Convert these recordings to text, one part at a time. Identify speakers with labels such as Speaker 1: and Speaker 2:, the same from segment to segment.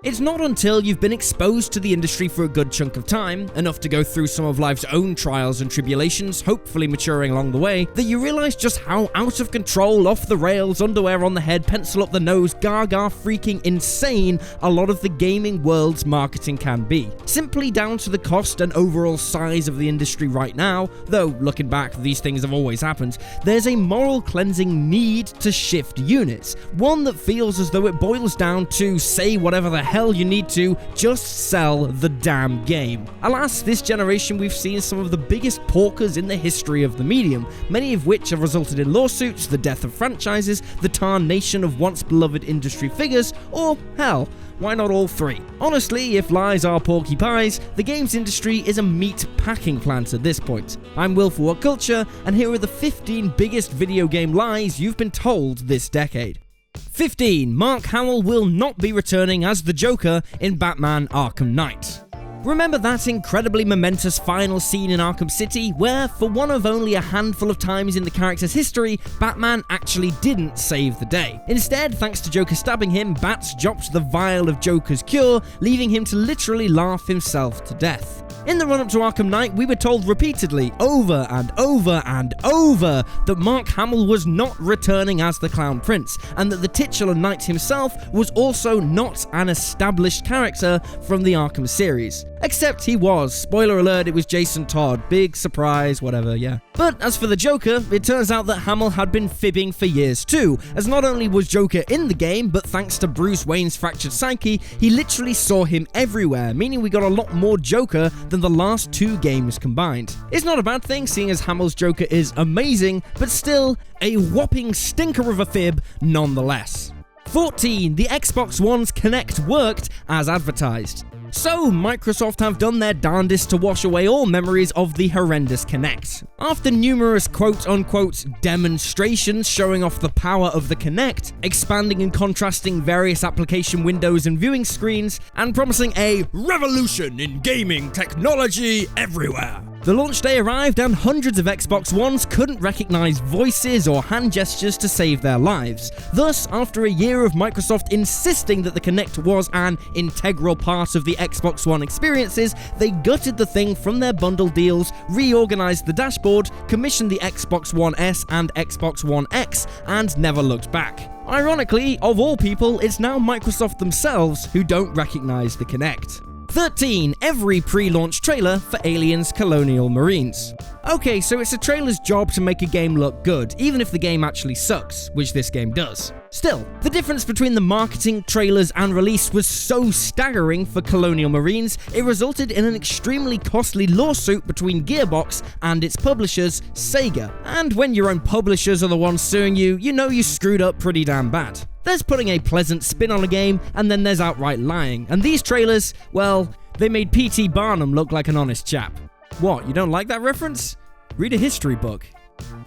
Speaker 1: It's not until you've been exposed to the industry for a good chunk of time, enough to go through some of life's own trials and tribulations, hopefully maturing along the way, that you realise just how out of control, off the rails, underwear on the head, pencil up the nose, gaga freaking insane a lot of the gaming world's marketing can be. Simply down to the cost and overall size of the industry right now, though looking back, these things have always happened, there's a moral cleansing need to shift units. One that feels as though it boils down to say whatever the hell you need to, just sell the damn game. Alas, this generation we've seen some of the biggest porkers in the history of the medium, many of which have resulted in lawsuits, the death of franchises, the tarnation of once beloved industry figures, or hell, why not all three? Honestly, if lies are porky pies, the games industry is a meat packing plant at this point. I'm Will for WhatCulture, and here are the 15 biggest video game lies you've been told this decade. 15. Mark Hamill will not be returning as the Joker in Batman Arkham Knight. Remember that incredibly momentous final scene in Arkham City where, for one of only a handful of times in the character's history, Batman actually didn't save the day. Instead, thanks to Joker stabbing him, Bats dropped the vial of Joker's cure, leaving him to literally laugh himself to death. In the run-up to Arkham Knight, we were told repeatedly, over and over and over, that Mark Hamill was not returning as the Clown Prince, and that the titular knight himself was also not an established character from the Arkham series. Except he was. Spoiler alert, it was Jason Todd. Big surprise, whatever, yeah. But as for the Joker, it turns out that Hamill had been fibbing for years too, as not only was Joker in the game, but thanks to Bruce Wayne's fractured psyche, he literally saw him everywhere, meaning we got a lot more Joker than the last two games combined. It's not a bad thing, seeing as Hamill's Joker is amazing, but still, a whopping stinker of a fib nonetheless. 14. The Xbox One's KINECT worked as advertised. So, Microsoft have done their darndest to wash away all memories of the horrendous KINECT. After numerous quote-unquote demonstrations showing off the power of the KINECT, expanding and contrasting various application windows and viewing screens, and promising a revolution in gaming technology everywhere. The launch day arrived and hundreds of Xbox Ones couldn't recognize voices or hand gestures to save their lives. Thus, after a year of Microsoft insisting that the KINECT was an integral part of the Xbox One experiences, they gutted the thing from their bundle deals, reorganized the dashboard, commissioned the Xbox One S and Xbox One X, and never looked back. Ironically, of all people, it's now Microsoft themselves who don't recognize the KINECT. 13. Every pre-launch trailer for Aliens Colonial Marines. Okay, so it's a trailer's job to make a game look good, even if the game actually sucks, which this game does. Still, the difference between the marketing, trailers, and release was so staggering for Colonial Marines, it resulted in an extremely costly lawsuit between Gearbox and its publishers, Sega. And when your own publishers are the ones suing you, you know you screwed up pretty damn bad. There's putting a pleasant spin on a game, and then there's outright lying. And these trailers, well, they made P.T. Barnum look like an honest chap. What, you don't like that reference? Read a history book.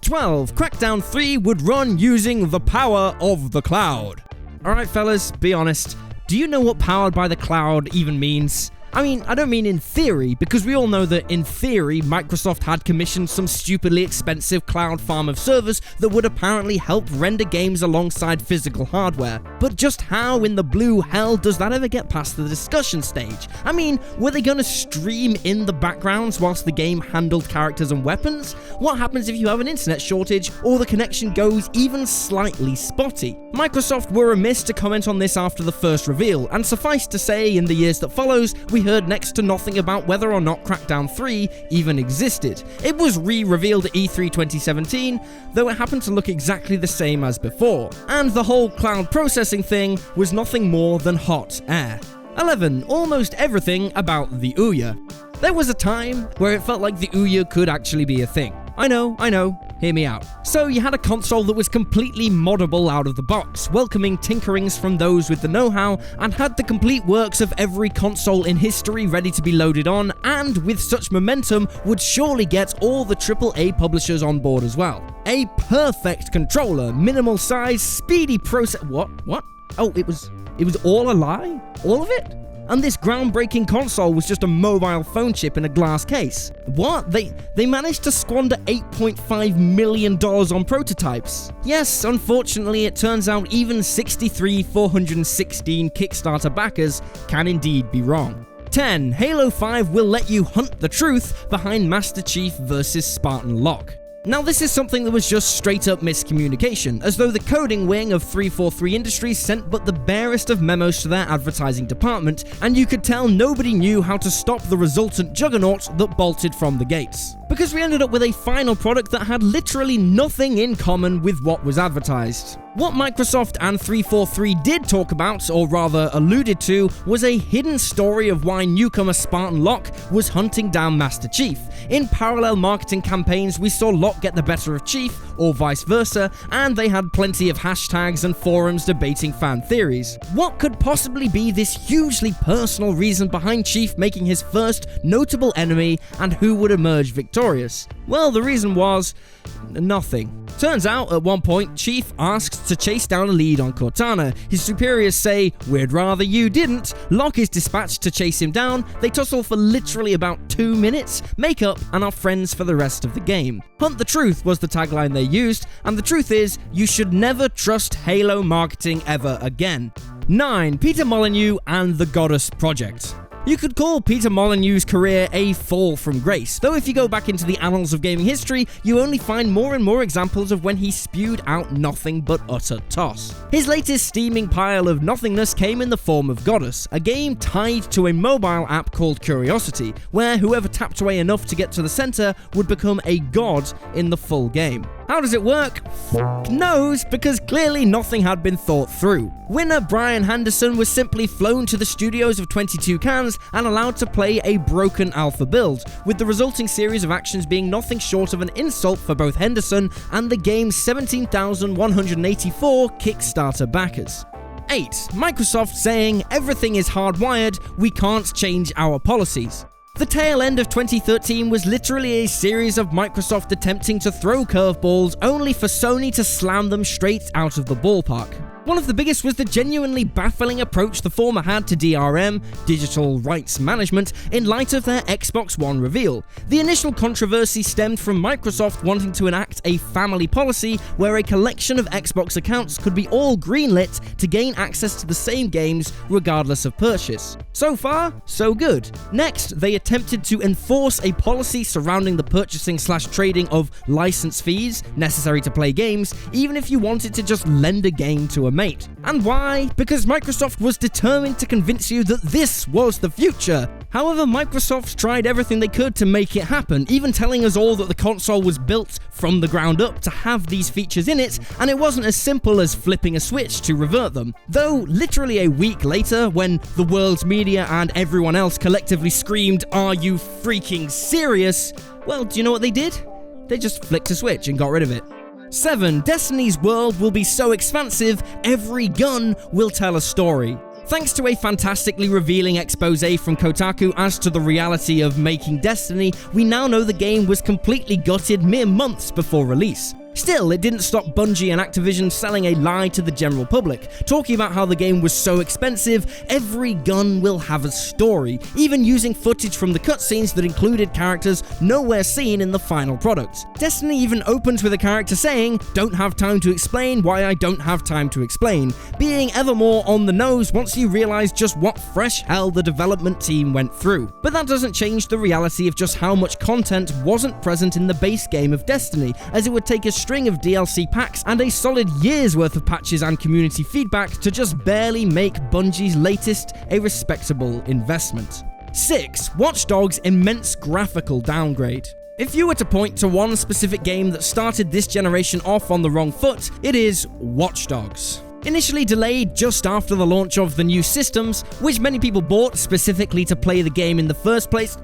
Speaker 1: 12. Crackdown 3 would run using the power of the cloud. Alright fellas, be honest. Do you know what powered by the cloud even means? I mean, I don't mean in theory, because we all know that in theory, Microsoft had commissioned some stupidly expensive cloud farm of servers that would apparently help render games alongside physical hardware. But just how in the blue hell does that ever get past the discussion stage? I mean, were they going to stream in the backgrounds whilst the game handled characters and weapons? What happens if you have an internet shortage or the connection goes even slightly spotty? Microsoft were remiss to comment on this after the first reveal, and suffice to say, in the years that follows, we heard next to nothing about whether or not Crackdown 3 even existed. It was re-revealed at E3 2017, though it happened to look exactly the same as before, and the whole cloud processing thing was nothing more than hot air. 11. Almost everything about the OUYA. There was a time where it felt like the OUYA could actually be a thing. I know, hear me out. So you had a console that was completely moddable out of the box, welcoming tinkerings from those with the know-how, and had the complete works of every console in history ready to be loaded on, and with such momentum would surely get all the AAA publishers on board as well. A perfect controller, minimal size, speedy process. What? Oh, it was all a lie? All of it? And this groundbreaking console was just a mobile phone chip in a glass case. What? They managed to squander $8.5 million on prototypes. Yes, unfortunately, it turns out even 63,416 Kickstarter backers can indeed be wrong. 10. Halo 5 will let you hunt the truth behind Master Chief vs. Spartan LOCKE. Now, this is something that was just straight up miscommunication, as though the coding wing of 343 Industries sent but the barest of memos to their advertising department, and you could tell nobody knew how to stop the resultant juggernaut that bolted from the gates. Because we ended up with a final product that had literally nothing in common with what was advertised. What Microsoft and 343 did talk about, or rather alluded to, was a hidden story of why newcomer Spartan LOCKE was hunting down Master Chief. In parallel marketing campaigns, we saw LOCKE get the better of Chief, or vice versa, and they had plenty of hashtags and forums debating fan theories. What could possibly be this hugely personal reason behind Chief making his first notable enemy, and who would emerge victorious? Well, the reason was nothing. Turns out, at one point, Chief asks to chase down a lead on Cortana. His superiors say, "We'd rather you didn't." LOCKE is dispatched to chase him down. They tussle for literally about 2 minutes, make up, and are friends for the rest of the game. Hunt the truth was the tagline they used, and the truth is, you should never trust Halo marketing ever again. 9. Peter Molyneux and the GODUS project. You could call Peter Molyneux's career a fall from grace, though if you go back into the annals of gaming history, you only find more and more examples of when he spewed out nothing but utter toss. His latest steaming pile of nothingness came in the form of GODUS, a game tied to a mobile app called Curiosity, where whoever tapped away enough to get to the center would become a god in the full game. How does it work? F*** knows, because clearly nothing had been thought through. Winner Brian Henderson was simply flown to the studios of 22 Cans and allowed to play a broken alpha build, with the resulting series of actions being nothing short of an insult for both Henderson and the game's 17,184 Kickstarter backers. 8. Microsoft saying, "Everything is hardwired, we can't change our policies." The tail end of 2013 was literally a series of Microsoft attempting to throw curveballs, only for Sony to slam them straight out of the ballpark. One of the biggest was the genuinely baffling approach the former had to DRM, digital rights management, in light of their Xbox One reveal. The initial controversy stemmed from Microsoft wanting to enact a family policy where a collection of Xbox accounts could be all greenlit to gain access to the same games regardless of purchase. So far, so good. Next, they attempted to enforce a policy surrounding the purchasing/trading of license fees necessary to play games, even if you wanted to just lend a game to a mate. And why? Because Microsoft was determined to convince you that this was the future. However, Microsoft tried everything they could to make it happen, even telling us all that the console was built from the ground up to have these features in it, and it wasn't as simple as flipping a switch to revert them. Though, literally a week later, when the world's media and everyone else collectively screamed, "Are you freaking serious?" well, do you know what they did? They just flicked a switch and got rid of it. 7. Destiny's world will be so expansive, every gun will tell a story. Thanks to a fantastically revealing expose from Kotaku as to the reality of making Destiny, we now know the game was completely gutted mere months before release. Still, it didn't stop Bungie and Activision selling a lie to the general public, talking about how the game was so expensive, every gun will have a story, even using footage from the cutscenes that included characters nowhere seen in the final product. Destiny even opens with a character saying, "Don't have time to explain why I don't have time to explain," being ever more on the nose once you realize just what fresh hell the development team went through. But that doesn't change the reality of just how much content wasn't present in the base game of Destiny, as it would take a string of DLC packs and a solid year's worth of patches and community feedback to just barely make Bungie's latest a respectable investment. 6. Watch Dogs' immense graphical downgrade. If you were to point to one specific game that started this generation off on the wrong foot, it is Watch Dogs. Initially delayed just after the launch of the new systems, which many people bought specifically to play the game in the first place,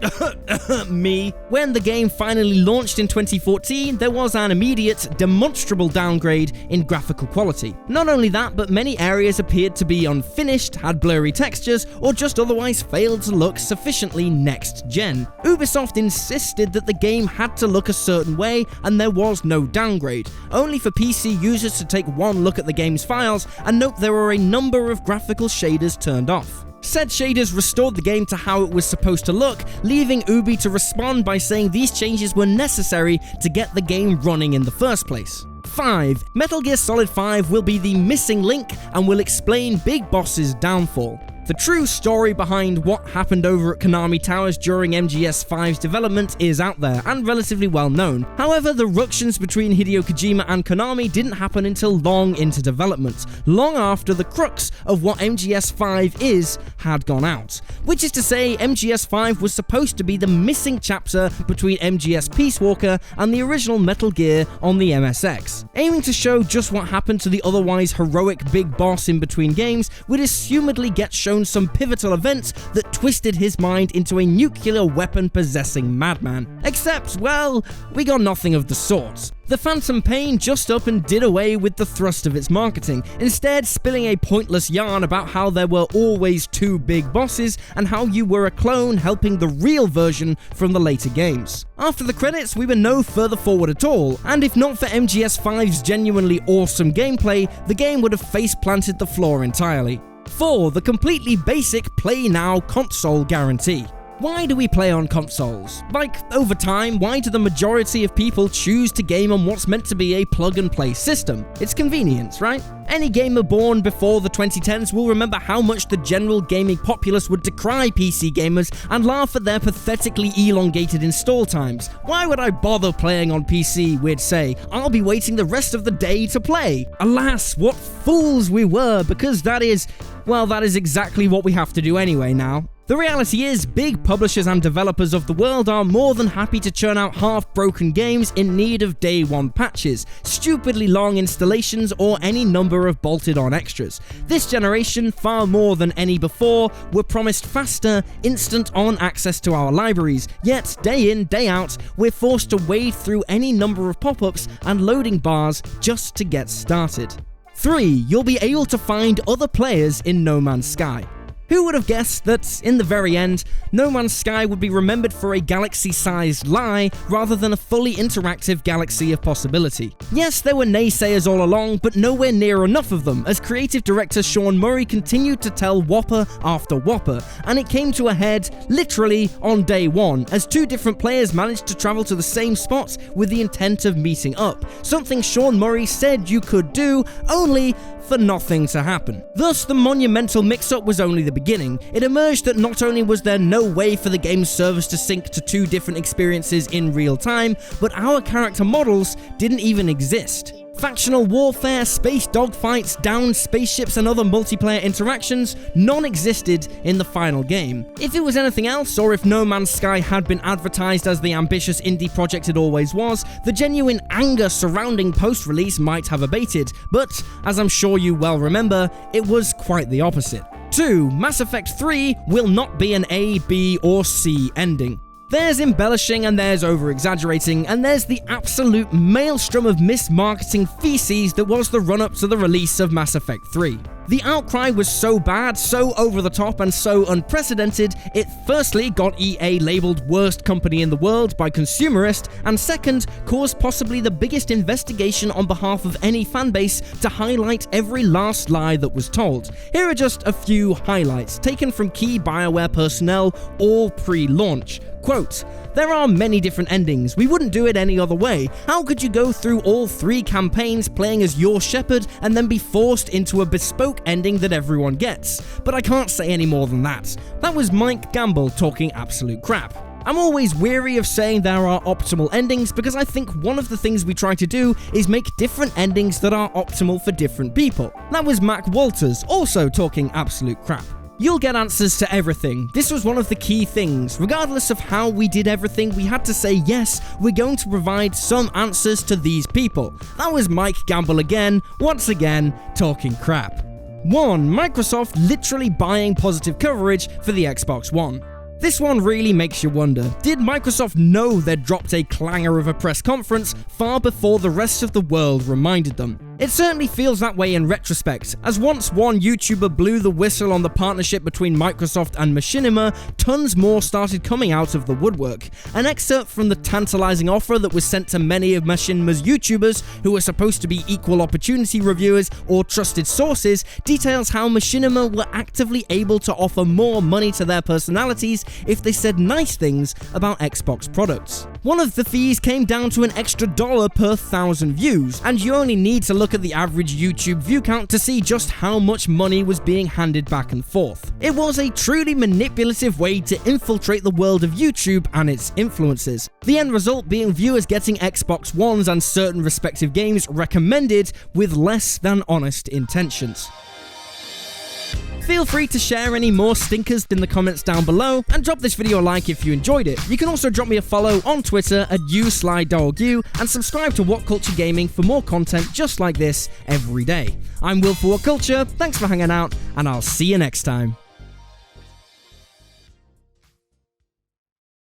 Speaker 1: me. When the game finally launched in 2014, there was an immediate, demonstrable downgrade in graphical quality. Not only that, but many areas appeared to be unfinished, had blurry textures, or just otherwise failed to look sufficiently next-gen. Ubisoft insisted that the game had to look a certain way, and there was no downgrade, only for PC users to take one look at the game's files and note there were a number of graphical shaders turned off. Said shaders restored the game to how it was supposed to look, leaving OUYA to respond by saying these changes were necessary to get the game running in the first place. 5. Metal Gear Solid 5 will be the missing link and will explain Big Boss's downfall. The true story behind what happened over at Konami Towers during MGS5's development is out there and relatively well known. However, the ructions between Hideo Kojima and Konami didn't happen until long into development, long after the crux of what MGS5 is had gone out. Which is to say, MGS5 was supposed to be the missing chapter between MGS Peace Walker and the original Metal Gear on the MSX. Aiming to show just what happened to the otherwise heroic Big Boss in between games, would assumedly get shown some pivotal events that twisted his mind into a nuclear weapon possessing madman. Except, well, we got nothing of the sort. The Phantom Pain just up and did away with the thrust of its marketing, instead spilling a pointless yarn about how there were always two big bosses and how you were a clone helping the real version from the later games. After the credits, we were no further forward at all, and if not for MGS5's genuinely awesome gameplay, the game would have face-planted the floor entirely. 4. The completely basic Play Now console guarantee. Why do we play on consoles? Like, over time, why do the majority of people choose to game on what's meant to be a plug-and-play system? It's convenience, right? Any gamer born before the 2010s will remember how much the general gaming populace would decry PC gamers and laugh at their pathetically elongated install times. Why would I bother playing on PC, we'd say? I'll be waiting the rest of the day to play. Alas, what fools we were, because that is exactly what we have to do anyway now. The reality is, big publishers and developers of the world are more than happy to churn out half-broken games in need of day one patches, stupidly long installations, or any number of bolted-on extras. This generation, far more than any before, were promised faster, instant-on access to our libraries, yet day in, day out, we're forced to wade through any number of pop-ups and loading bars just to get started. 3. You'll be able to find other players in No Man's Sky. Who would have guessed that, in the very end, No Man's Sky would be remembered for a galaxy-sized lie rather than a fully interactive galaxy of possibility? Yes, there were naysayers all along, but nowhere near enough of them, as creative director Sean Murray continued to tell whopper after whopper, and it came to a head, literally, on day one, as two different players managed to travel to the same spot with the intent of meeting up, something Sean Murray said you could do, only for nothing to happen. Thus, the monumental mix-up was only the beginning. It emerged that not only was there no way for the game's servers to sync to two different experiences in real time, but our character models didn't even exist. Factional warfare, space dogfights, downed spaceships, and other multiplayer interactions, none existed in the final game. If it was anything else, or if No Man's Sky had been advertised as the ambitious indie project it always was, the genuine anger surrounding post-release might have abated, but, as I'm sure you well remember, it was quite the opposite. 2. Mass Effect 3 will not be an A, B, or C ending. There's embellishing and there's over-exaggerating, and there's the absolute maelstrom of mismarketing feces that was the run-up to the release of Mass Effect 3. The outcry was so bad, so over-the-top, and so unprecedented, it firstly got EA labelled worst company in the world by Consumerist, and second, caused possibly the biggest investigation on behalf of any fanbase to highlight every last lie that was told. Here are just a few highlights, taken from key BioWare personnel, all pre-launch. Quote, "There are many different endings. We wouldn't do it any other way. How could you go through all 3 campaigns playing as your Shepard and then be forced into a bespoke ending that everyone gets? But I can't say any more than that." That was Mike Gamble talking absolute crap. I'm always weary of saying there are optimal endings because I think one of the things we try to do is make different endings that are optimal for different people. That was Mac Walters also talking absolute crap. You'll get answers to everything. This was one of the key things. Regardless of how we did everything, we had to say, yes, we're going to provide some answers to these people. That was Mike Gamble again, once again, talking crap. 1. Microsoft literally buying positive coverage for the Xbox One. This one really makes you wonder, did Microsoft know they'd dropped a clanger of a press conference far before the rest of the world reminded them? It certainly feels that way in retrospect, as once one YouTuber blew the whistle on the partnership between Microsoft and Machinima, tons more started coming out of the woodwork. An excerpt from the tantalizing offer that was sent to many of Machinima's YouTubers, who were supposed to be equal opportunity reviewers or trusted sources, details how Machinima were actively able to offer more money to their personalities if they said nice things about Xbox products. One of the fees came down to an extra $1 per 1,000 views, and you only need to look at the average YouTube view count to see just how much money was being handed back and forth. It was a truly manipulative way to infiltrate the world of YouTube and its influences. The end result being viewers getting Xbox Ones and certain respective games recommended with less than honest intentions. Feel free to share any more stinkers in the comments down below, and drop this video a like if you enjoyed it. You can also drop me a follow on Twitter at @USlyDogU, and subscribe to WhatCulture Gaming for more content just like this every day. I'm Will for WhatCulture, thanks for hanging out, and I'll see you next time.